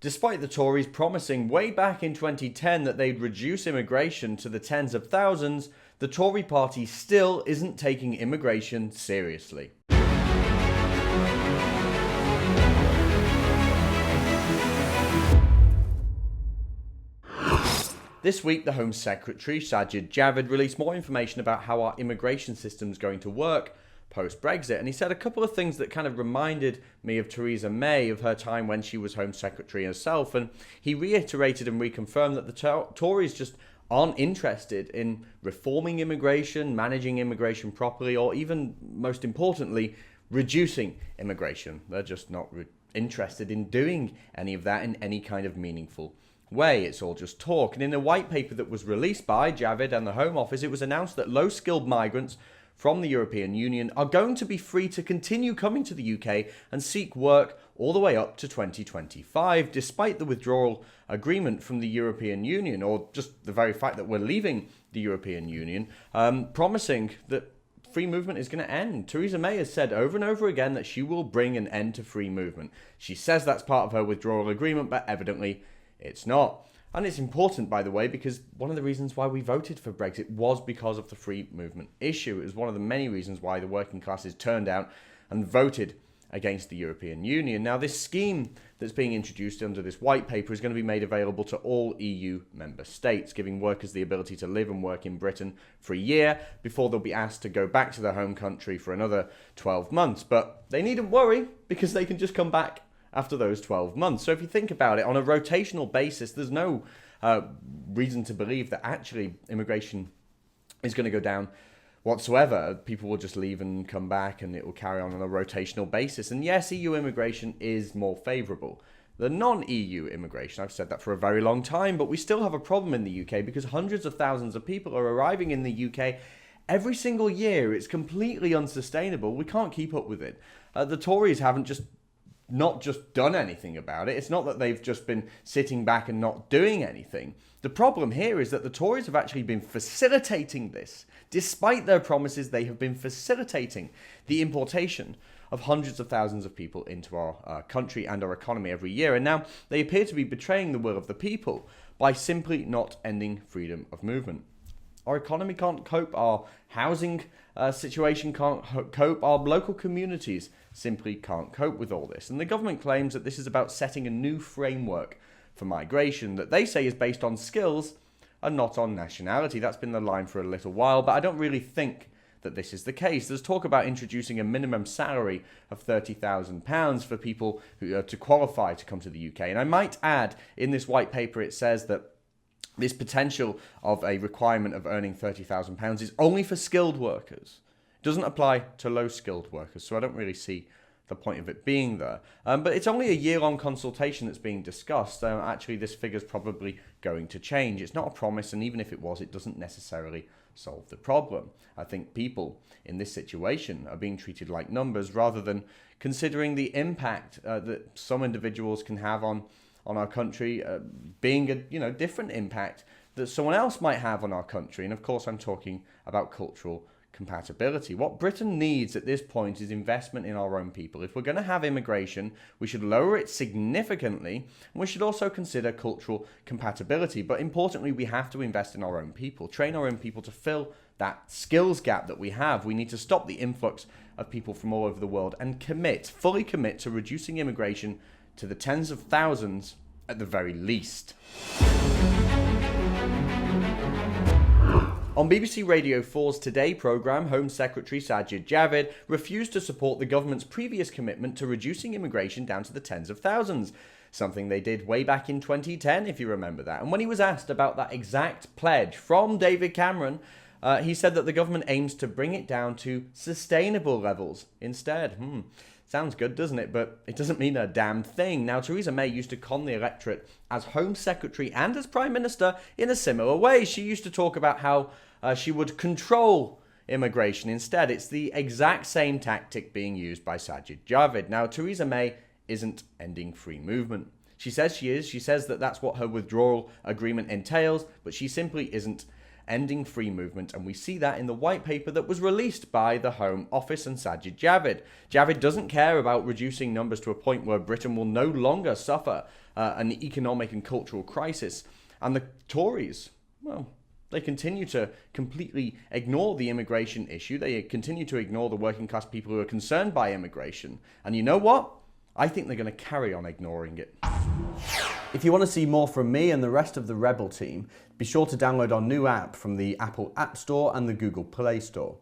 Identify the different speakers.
Speaker 1: Despite the Tories promising way back in 2010 that they'd reduce immigration to the tens of thousands, the Tory party still isn't taking immigration seriously. This week, the Home Secretary, Sajid Javid, released more information about how our immigration system is going to work post-Brexit. And he said a couple of things that kind of reminded me of Theresa May, of her time when she was Home Secretary herself. And he reiterated and reconfirmed that the Tories just aren't interested in reforming immigration, managing immigration properly, or even, most importantly, reducing immigration. They're just not interested in doing any of that in any kind of meaningful way. It's all just talk. And in a white paper that was released by Javid and the Home Office, it was announced that low-skilled migrants from the European Union are going to be free to continue coming to the UK and seek work all the way up to 2025, despite the withdrawal agreement from the European Union, or just the very fact that we're leaving the European Union, promising that free movement is going to end. Theresa May has said over and over again that she will bring an end to free movement. She says that's part of her withdrawal agreement, but evidently it's not. And it's important, by the way, because one of the reasons why we voted for Brexit was because of the free movement issue. It was one of the many reasons why the working classes turned out and voted against the European Union. Now, this scheme that's being introduced under this white paper is going to be made available to all EU member states, giving workers the ability to live and work in Britain for a year before they'll be asked to go back to their home country for another 12 months. But they needn't worry, because they can just come back after those 12 months. So if you think about it, on a rotational basis, there's no reason to believe that actually immigration is going to go down whatsoever. People will just leave and come back, and it will carry on a rotational basis. And yes, EU immigration is more favourable than non-EU immigration. I've said that for a very long time, but we still have a problem in the UK because hundreds of thousands of people are arriving in the UK every single year. It's completely unsustainable. We can't keep up with it. The Tories haven't not just done anything about it. It's not that they've just been sitting back and not doing anything. The problem here is that the Tories have actually been facilitating this. Despite their promises, they have been facilitating the importation of hundreds of thousands of people into our country and our economy every year. And now they appear to be betraying the will of the people by simply not ending freedom of movement. Our economy can't cope, our housing situation can't cope, our local communities simply can't cope with all this. And the government claims that this is about setting a new framework for migration that they say is based on skills and not on nationality. That's been the line for a little while, but I don't really think that this is the case. There's talk about introducing a minimum salary of £30,000 for people who to qualify to come to the UK. And I might add, in this white paper, it says that this potential of a requirement of earning £30,000 is only for skilled workers. It doesn't apply to low-skilled workers, so I don't really see the point of it being there. But it's only a year-long consultation that's being discussed. Actually, this figure's probably going to change. It's not a promise, and even if it was, it doesn't necessarily solve the problem. I think people in this situation are being treated like numbers rather than considering the impact that some individuals can have on our country, being a different impact that someone else might have on our country. And of course, I'm talking about cultural compatibility. What Britain needs at this point is investment in our own people. If we're going to have immigration, we should lower it significantly, and we should also consider cultural compatibility. But importantly, we have to invest in our own people, train our own people to fill that skills gap that we have. We need to stop the influx of people from all over the world and fully commit to reducing immigration to the tens of thousands at the very least. On BBC Radio 4's Today programme, Home Secretary Sajid Javid refused to support the government's previous commitment to reducing immigration down to the tens of thousands, something they did way back in 2010, if you remember that. And when he was asked about that exact pledge from David Cameron, he said that the government aims to bring it down to sustainable levels instead. Sounds good, doesn't it? But it doesn't mean a damn thing. Now, Theresa May used to con the electorate as Home Secretary and as Prime Minister in a similar way. She used to talk about how she would control immigration. Instead, it's the exact same tactic being used by Sajid Javid. Now, Theresa May isn't ending free movement. She says she is. She says that that's what her withdrawal agreement entails, but she simply isn't ending free movement, and we see that in the white paper that was released by the Home Office and Sajid Javid. Javid doesn't care about reducing numbers to a point where Britain will no longer suffer an economic and cultural crisis. And the Tories, well, they continue to completely ignore the immigration issue. They continue to ignore the working class people who are concerned by immigration. And you know what? I think they're going to carry on ignoring it. If you want to see more from me and the rest of the Rebel team, be sure to download our new app from the Apple App Store and the Google Play Store.